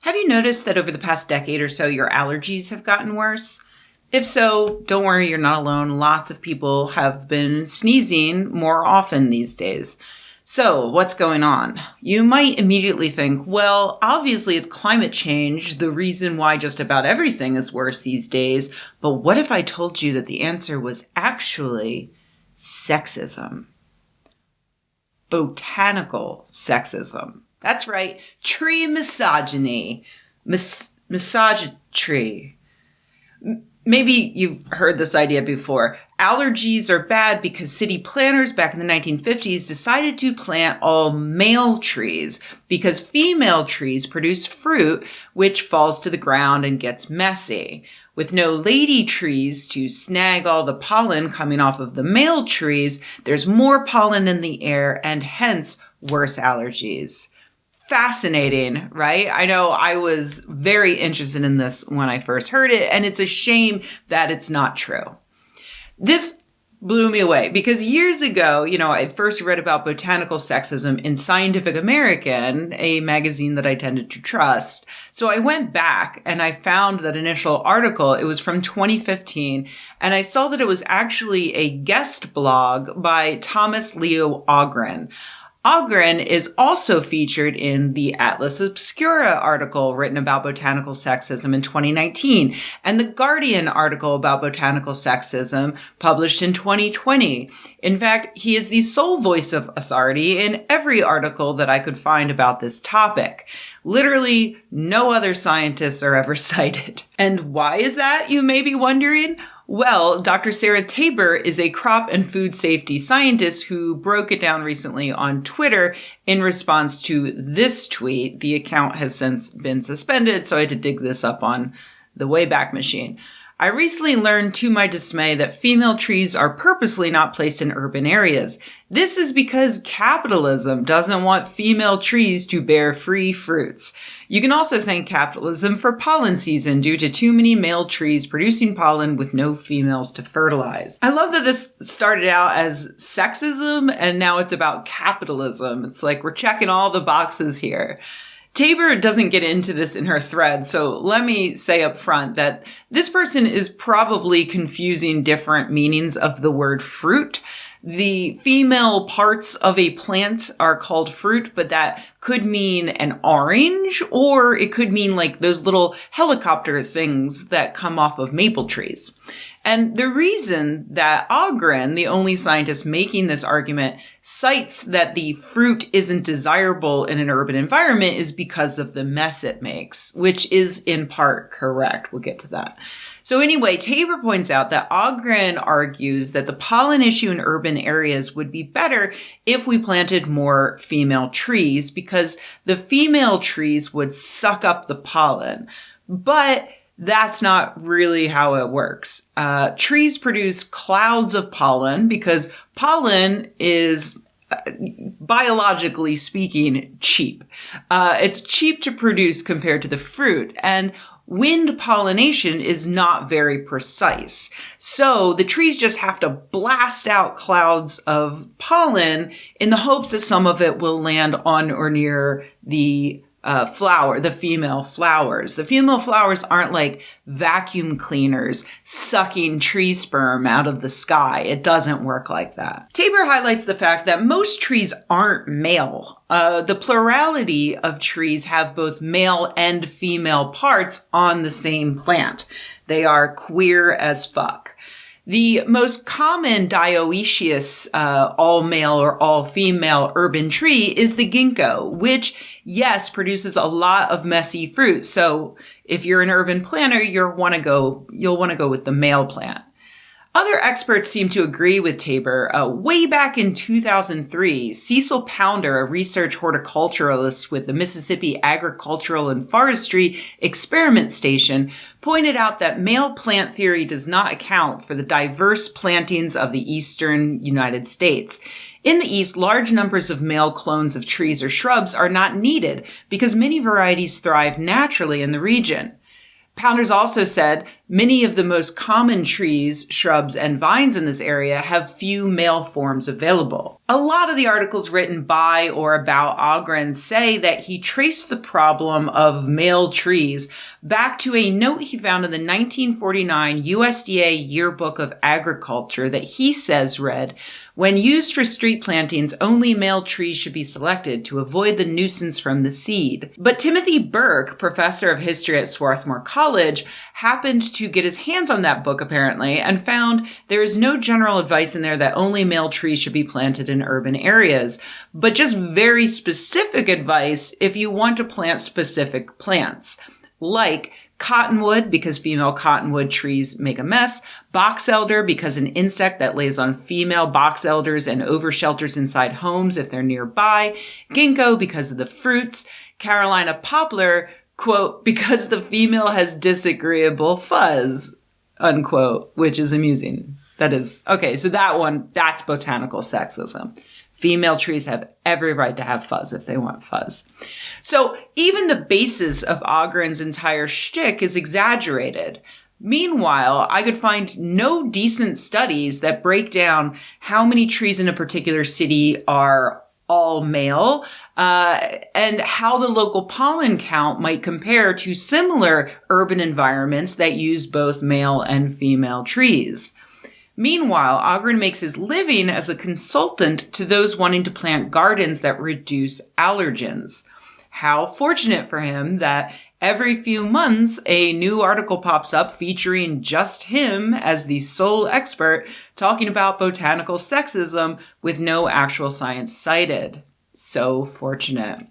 Have you noticed that over the past decade or so, your allergies have gotten worse? If so, don't worry, you're not alone. Lots of people have been sneezing more often these days. So, what's going on? You might immediately think, well, obviously it's climate change, the reason why just about everything is worse these days. But what if I told you that the answer was actually sexism? Botanical sexism. That's right, tree misogyny. Misogyntree. Maybe you've heard this idea before. Allergies are bad because city planners back in the 1950s decided to plant all male trees because female trees produce fruit which falls to the ground and gets messy. With no lady trees to snag all the pollen coming off of the male trees, there's more pollen in the air and hence worse allergies. Fascinating, right? I know I was very interested in this when I first heard it, and it's a shame that it's not true. This blew me away because years ago, I first read about botanical sexism in Scientific American, a magazine that I tended to trust. So I went back and I found that initial article. It was from 2015, and I saw that it was actually a guest blog by Thomas Leo Ogren. Ogren is also featured in the Atlas Obscura article written about botanical sexism in 2019 and the Guardian article about botanical sexism published in 2020. In fact, he is the sole voice of authority in every article that I could find about this topic. Literally, no other scientists are ever cited. And why is that, you may be wondering? Well, Dr. Sarah Tabor is a crop and food safety scientist who broke it down recently on Twitter in response to this tweet. The account has since been suspended, so I had to dig this up on the Wayback Machine. I recently learned to my dismay that female trees are purposely not placed in urban areas. This is because capitalism doesn't want female trees to bear free fruits. You can also thank capitalism for pollen season due to too many male trees producing pollen with no females to fertilize. I love that this started out as sexism and now it's about capitalism. It's like we're checking all the boxes here. Tabor doesn't get into this in her thread, so let me say up front that this person is probably confusing different meanings of the word fruit. The female parts of a plant are called fruit, but that could mean an orange, or it could mean like those little helicopter things that come off of maple trees. And the reason that Ogren, the only scientist making this argument, cites that the fruit isn't desirable in an urban environment is because of the mess it makes, which is in part correct. We'll get to that. So anyway, Tabor points out that Ogren argues that the pollen issue in urban areas would be better if we planted more female trees because the female trees would suck up the pollen. But that's not really how it works. Trees produce clouds of pollen because pollen is, biologically speaking, cheap. It's cheap to produce compared to the fruit, and wind pollination is not very precise. So the trees just have to blast out clouds of pollen in the hopes that some of it will land on or near the the female flowers. The female flowers aren't like vacuum cleaners sucking tree sperm out of the sky. It doesn't work like that. Tabor highlights the fact that most trees aren't male. The plurality of trees have both male and female parts on the same plant. They are queer as fuck. The most common dioecious all-male or all-female urban tree is the ginkgo, which, yes, produces a lot of messy fruit. So if you're an urban planner, you'll want to go with the male plant. Other experts seem to agree with Tabor. Way back in 2003, Cecil Pounder, a research horticulturalist with the Mississippi Agricultural and Forestry Experiment Station, pointed out that male plant theory does not account for the diverse plantings of the eastern United States. In the East, large numbers of male clones of trees or shrubs are not needed because many varieties thrive naturally in the region. Pounders also said many of the most common trees, shrubs, and vines in this area have few male forms available. A lot of the articles written by or about Ogren say that he traced the problem of male trees back to a note he found in the 1949 USDA Yearbook of Agriculture that he says read, "When used for street plantings, only male trees should be selected to avoid the nuisance from the seed." But Timothy Burke, professor of history at Swarthmore College, happened to get his hands on that book apparently and found there is no general advice in there that only male trees should be planted in urban areas, but just very specific advice if you want to plant specific plants, like cottonwood, because female cottonwood trees make a mess, box elder, because an insect that lays on female box elders and overshelters inside homes if they're nearby, ginkgo, because of the fruits, Carolina poplar, quote, because the female has disagreeable fuzz, unquote, which is amusing. That is, okay, so that's botanical sexism. Female trees have every right to have fuzz if they want fuzz. So even the basis of Ogren's entire shtick is exaggerated. Meanwhile, I could find no decent studies that break down how many trees in a particular city are all male, and how the local pollen count might compare to similar urban environments that use both male and female trees. Meanwhile, Ogren makes his living as a consultant to those wanting to plant gardens that reduce allergens. How fortunate for him that every few months a new article pops up featuring just him as the sole expert talking about botanical sexism with no actual science cited. So fortunate.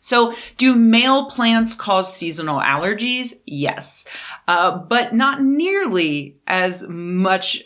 So, do male plants cause seasonal allergies? Yes, but not nearly as much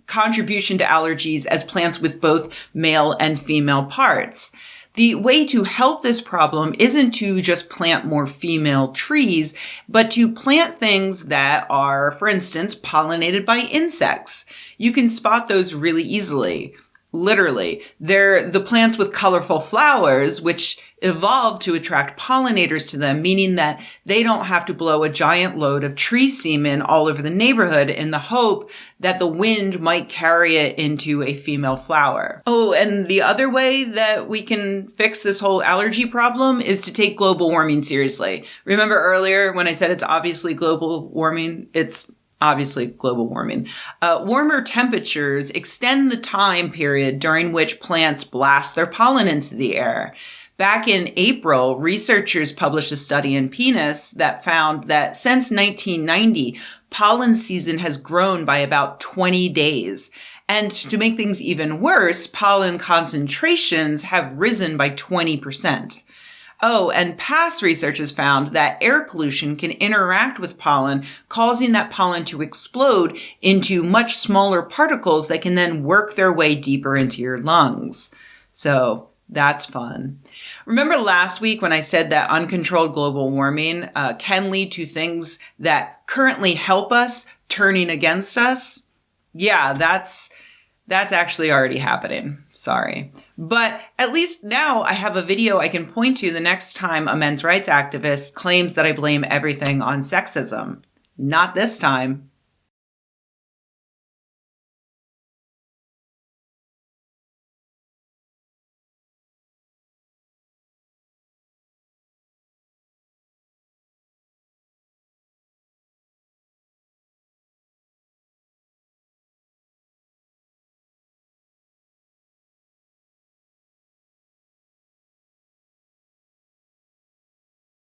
contribution to allergies as plants with both male and female parts. The way to help this problem isn't to just plant more female trees, but to plant things that are, for instance, pollinated by insects. You can spot those really easily. Literally. They're the plants with colorful flowers, which evolved to attract pollinators to them, meaning that they don't have to blow a giant load of tree semen all over the neighborhood in the hope that the wind might carry it into a female flower. Oh, and the other way that we can fix this whole allergy problem is to take global warming seriously. Remember earlier when I said it's obviously global warming? It's obviously global warming. Warmer temperatures extend the time period during which plants blast their pollen into the air. Back in April, researchers published a study in PNAS that found that since 1990, pollen season has grown by about 20 days. And to make things even worse, pollen concentrations have risen by 20%. Oh, and past research has found that air pollution can interact with pollen, causing that pollen to explode into much smaller particles that can then work their way deeper into your lungs. So that's fun. Remember last week when I said that uncontrolled global warming can lead to things that currently help us turning against us? Yeah, that's actually already happening. Sorry. But at least now I have a video I can point to the next time a men's rights activist claims that I blame everything on sexism. Not this time.